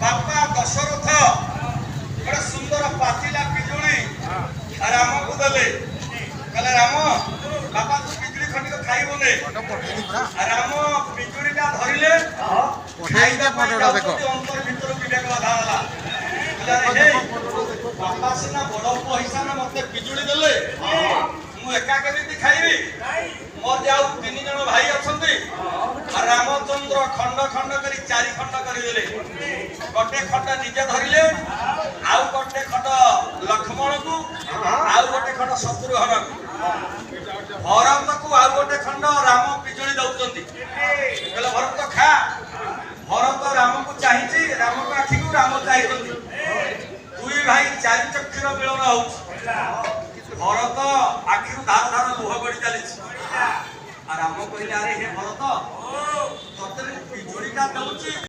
बापा दशरथ गोटे सुंदर पाचिला पिजुली राम को देले कहले राम बापा तू पिजुली खंडिक खाइबुने राम पिजुलीटा धरिले खाइदा फोटोटा देखो अंतर भीतर विवेक बाधाला कहले हे बापा सिना बड़ पैसा ना मते पिजुली देले मु एका केमिति खाइबी मोर जाऊ तीन जन भाई अछंती रामचंद्र खंड खंड करी चारि खंड करी देले गोटे खंड निजे धरिले आउ गोटे खंड लक्ष्मण को आउ गोटे खंड शत्रुघ्न को भरत को आउ गोटे खंड राम पिजुली दउचंती कहले भरत खा भरत राम को चाहिछि राम को आखि को राम चाहिछंती दुई भाई चारि चक्षुर मिलन होउछ भरत आखिरु धार धार लुह गड़ी चलीछ आ राम कहले अरे हे भरत तते पिजुलीटा दउची